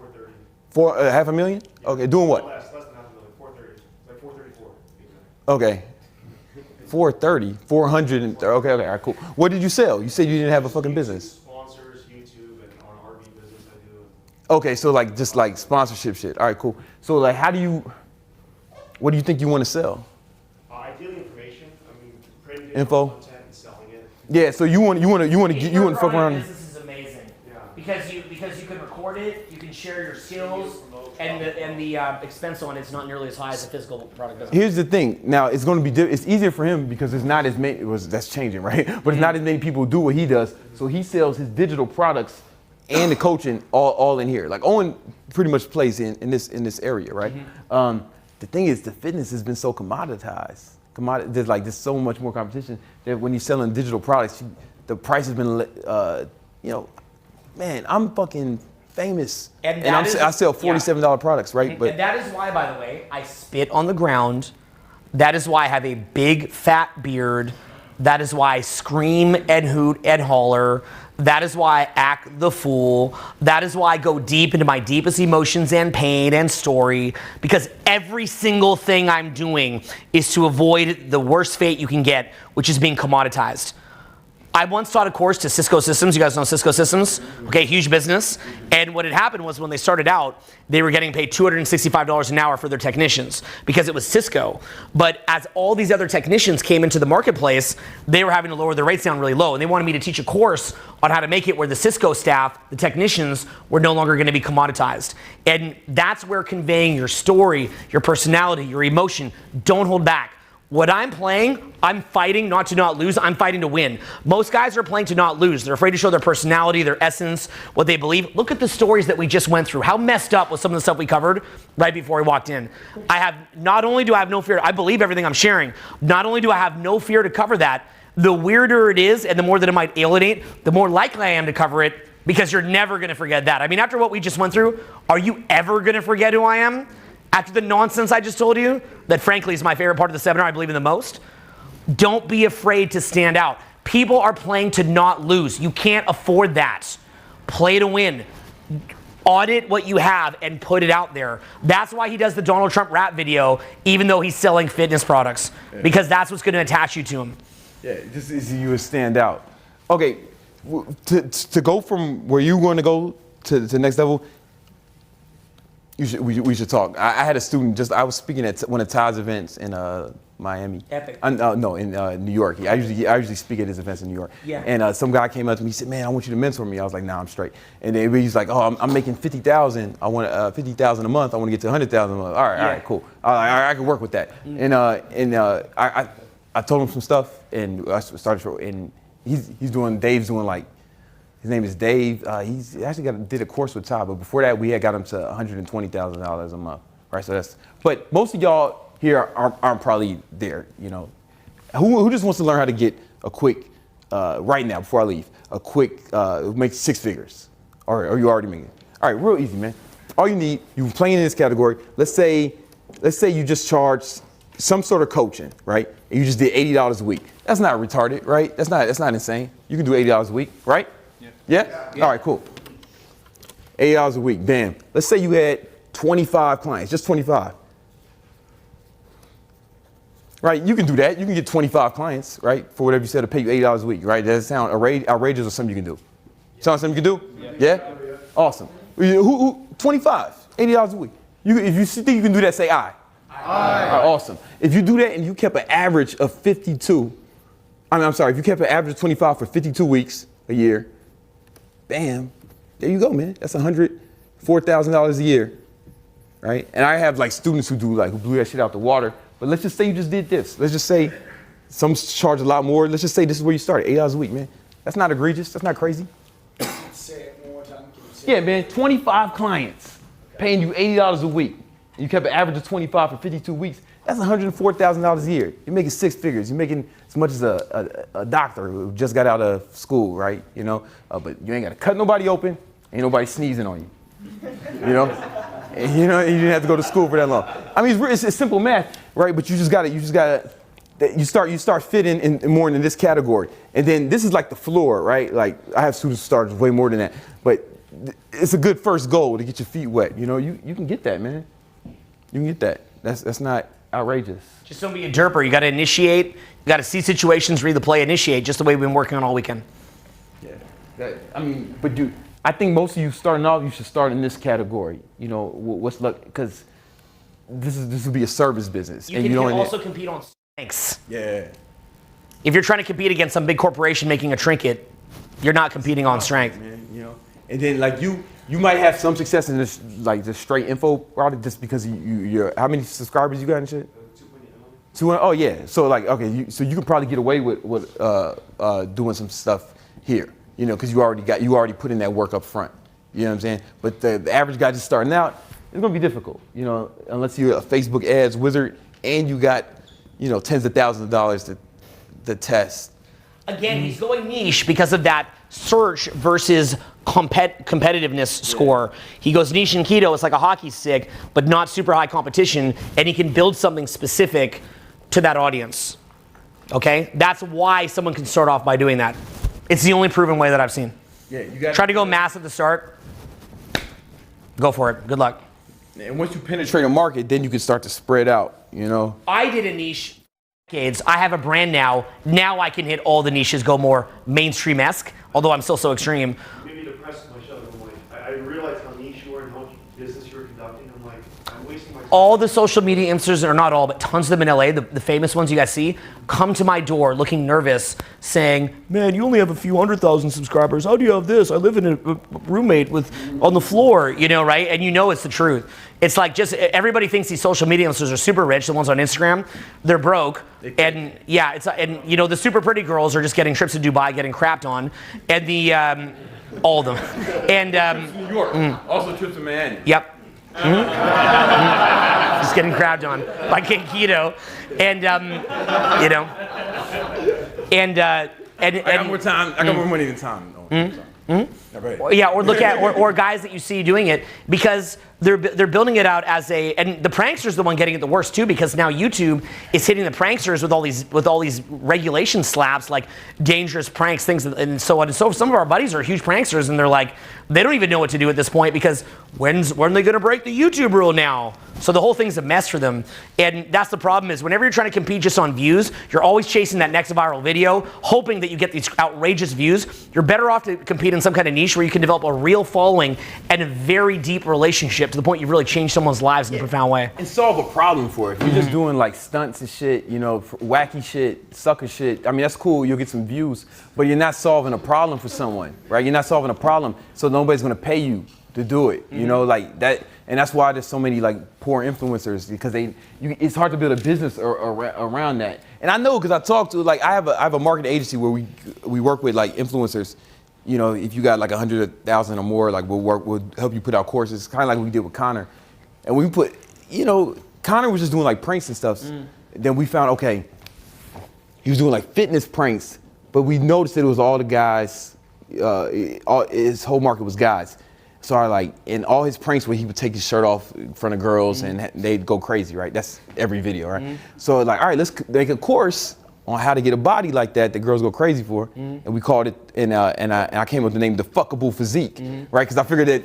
430. Half a million? Okay, doing what? Less than half a million. 430. It's like 434. Okay. 430, 400, okay, all right, cool. What did you sell? You said you didn't have a fucking business. Sponsors, YouTube, and on RV business I do. Okay, so like just like sponsorship shit. All right, cool. So like, what do you think you want to sell? Ideally, information. I mean, creating Info? content and selling it. Yeah, so you want to fuck around. Business is amazing. Yeah. Because you can record it, you can share your skills, and the expense on it's not nearly as high as a physical product business. Here's the thing. Now it's going to be it's easier for him because it's not as many. That's changing, right? But it's not as many people do what he does. So he sells his digital products and the coaching all in here. Like Owen pretty much plays in this area, right? The thing is, the fitness has been so commoditized. There's so much more competition that when you're selling digital products, the price has been, man, I'm fucking famous, and I sell $47 products, right? And that is why, by the way, I spit on the ground. That is why I have a big fat beard. That is why I scream and hoot and holler. That is why I act the fool. That is why I go deep into my deepest emotions and pain and story, because every single thing I'm doing is to avoid the worst fate you can get, which is being commoditized. I once taught a course to Cisco Systems. You guys know Cisco Systems? Okay, huge business. And what had happened was when they started out, they were getting paid $265 an hour for their technicians because it was Cisco. But as all these other technicians came into the marketplace, they were having to lower their rates down really low. And they wanted me to teach a course on how to make it where the Cisco staff, the technicians, were no longer going to be commoditized. And that's where conveying your story, your personality, your emotion, don't hold back. What I'm playing, I'm fighting not to not lose, I'm fighting to win. Most guys are playing to not lose. They're afraid to show their personality, their essence, what they believe. Look at the stories that we just went through. How messed up was some of the stuff we covered right before we walked in. Not only do I have no fear, I believe everything I'm sharing. Not only do I have no fear to cover that, the weirder it is and the more that it might alienate, the more likely I am to cover it, because you're never gonna forget that. I mean, after what we just went through, are you ever gonna forget who I am? After the nonsense I just told you, that frankly is my favorite part of the seminar, I believe in the most, don't be afraid to stand out. People are playing to not lose. You can't afford that. Play to win. Audit what you have and put it out there. That's why he does the Donald Trump rap video, even though he's selling fitness products, because that's what's going to attach you to him. Yeah, just as you would stand out. Okay, to go from where you want to go to the next level, we should talk. I had a student I was speaking at one of Todd's events in Miami. Epic. No, in New York. I usually speak at his events in New York. Yeah. And some guy came up to me. He said, "Man, I want you to mentor me." I was like, "Nah, I'm straight." And then he's like, "Oh, I'm making $50,000. I want $50,000 a month. I want to get to $100,000 a month." All right, cool. I can work with that. And I told him some stuff, and I started. And Dave's doing like. His name is Dave. He's actually did a course with Todd, but before that, we had got him to $120,000 a month. Right, so but most of y'all here aren't probably there. Who just wants to learn how to get a quick right now before I leave? A quick make 6 figures, or are you already making it? All right, real easy, man. All you need, you're playing in this category. Let's say you just charge some sort of coaching, right? And you just did $80 a week. That's not retarded, right? That's not insane. You can do $80 a week, right? Yeah? All right, cool. $80 a week, bam. Let's say you had 25 clients, just 25. Right, you can do that. You can get 25 clients, right, for whatever you said to pay you $80 a week, right? Does that sound outrageous or something you can do? Sound something you can do? Yeah? Awesome. Who 25, $80 a week. If you think you can do that, say aye. Aye. All right, awesome. If you do that and you kept an average of 52, if you kept an average of 25 for 52 weeks a year, bam, there you go, man. That's $104,000 a year, right? And I have like students who blew that shit out the water. But let's just say you just did this. Let's just say some charge a lot more. Let's just say this is where you started, $8 a week, man. That's not egregious. That's not crazy. Say it one more time. Can you say Yeah, man, 25 clients paying you $80 a week. You kept an average of 25 for 52 weeks. That's $104,000 a year. You're making six figures. You're making as much as a doctor who just got out of school, right? You know, but you ain't got to cut nobody open. Ain't nobody sneezing on you. You know, and, you didn't have to go to school for that long. I mean, it's simple math, right? But you start fitting in more in this category. And then this is like the floor, right? Like I have students start way more than that, but it's a good first goal to get your feet wet. You know, you can get that, man. You can get that. That's not outrageous. Just don't be a derper. You got to initiate. You got to see situations, read the play, initiate, just the way we've been working on all weekend. Yeah. But dude, I think most of you starting off, you should start in this category. You know, what's luck? Because this will be a service business. You can also compete on strengths. Yeah. If you're trying to compete against some big corporation making a trinket, you're not competing on strength. Man, you know, and then like you might have some success in this like just straight info product just because you're how many subscribers you got and shit? 200. Oh yeah. So like okay, so you could probably get away with doing some stuff here, you know, because you already put in that work up front. You know what I'm saying? But the average guy just starting out, it's gonna be difficult, you know, unless you're a Facebook ads wizard and you got, you know, tens of thousands of dollars to test. Again, he's going niche because of that search versus competitiveness score. He goes niche in keto, it's like a hockey stick, but not super high competition, and he can build something specific to that audience. Okay? That's why someone can start off by doing that. It's the only proven way that I've seen. Yeah, you got. Try to go mass at the start. Go for it. Good luck. And once you penetrate a market, then you can start to spread out, you know? I did a niche decades. I have a brand now. Now I can hit all the niches, go more mainstream-esque, although I'm still so extreme. Maybe the press my show, I'm like, I realized how niche you were and how much business you were conducting. I'm like, I'm wasting my time. All the social media influencers, or not all, but tons of them in LA, the famous ones you guys see, come to my door looking nervous, saying, man, you only have a few 100,000 subscribers. How do you have this? I live in a roommate on the floor, you know, right? And you know it's the truth. It's like just everybody thinks these social media influencers are super rich. The ones on Instagram, they're broke, and yeah, and you know the super pretty girls are just getting trips to Dubai, getting crapped on, and the all of them, and New York, also trips to Miami. yep. Just getting crapped on by King Keto, and you know, and I got more time. I got more money than time. yeah, or look at or guys that you see doing it because they're building it out as and the prankster's the one getting it the worst too because now YouTube is hitting the pranksters with all these regulation slaps like dangerous pranks, things and so on and so. Some of our buddies are huge pranksters and they're like they don't even know what to do at this point because when are they going to break the YouTube rule now? So the whole thing's a mess for them, and that's the problem is whenever you're trying to compete just on views, you're always chasing that next viral video, hoping that you get these outrageous views. You're better off to compete in some kind of niche where you can develop a real following and a very deep relationship to the point you really change someone's lives in a profound way. And solve a problem for it. If you're just doing like stunts and shit, you know, wacky shit, sucker shit. I mean, that's cool. You'll get some views, but you're not solving a problem for someone, right? You're not solving a problem, so nobody's gonna pay you to do it. You know, like that. And that's why there's so many like poor influencers because it's hard to build a business around that. And I know because I talk to like I have a marketing agency where we work with like influencers. You know, if you got like 100,000 or more, like we'll help you put out courses, kind of like we did with Connor. And we put, you know, Connor was just doing like pranks and stuff. Then we found okay, he was doing like fitness pranks, but we noticed that it was all the guys. His whole market was guys. So I like in all his pranks where he would take his shirt off in front of girls and they'd go crazy, right? That's every video, right? So like, all right, let's make a course on how to get a body like that girls go crazy for, and we called it. And I came up with the name The Fuckable Physique, right? Because I figured that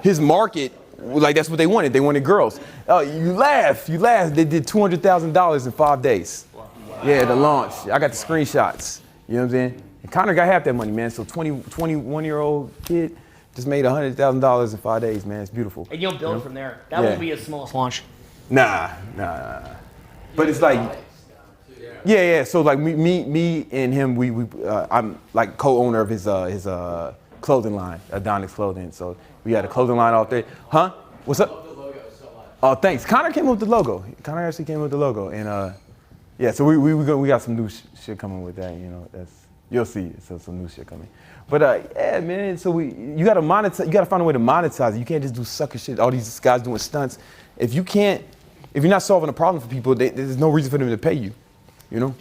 his market, like that's what they wanted. They wanted girls. You laugh. They did $200,000 in 5 days. Wow. Yeah, the launch. I got the screenshots. You know what I'm saying? And Connor got half that money, man. So 21-year-old kid just made $100,000 in 5 days, man. It's beautiful. And you'll build from there. That won't be a smallest launch. Nah. But it's like, yeah. So like me and him, I'm like co-owner of his clothing line, Adonis Clothing. So we had a clothing line out there. Huh? What's up? Oh, thanks. Connor came up with the logo. Connor actually came up with the logo, and yeah. So we got some new shit coming with that. You know, You'll see some new shit coming. But yeah, man. So you gotta monetize. You gotta find a way to monetize it. You can't just do sucker shit. All these guys doing stunts. If you're not solving a problem for people, there's no reason for them to pay you. You know.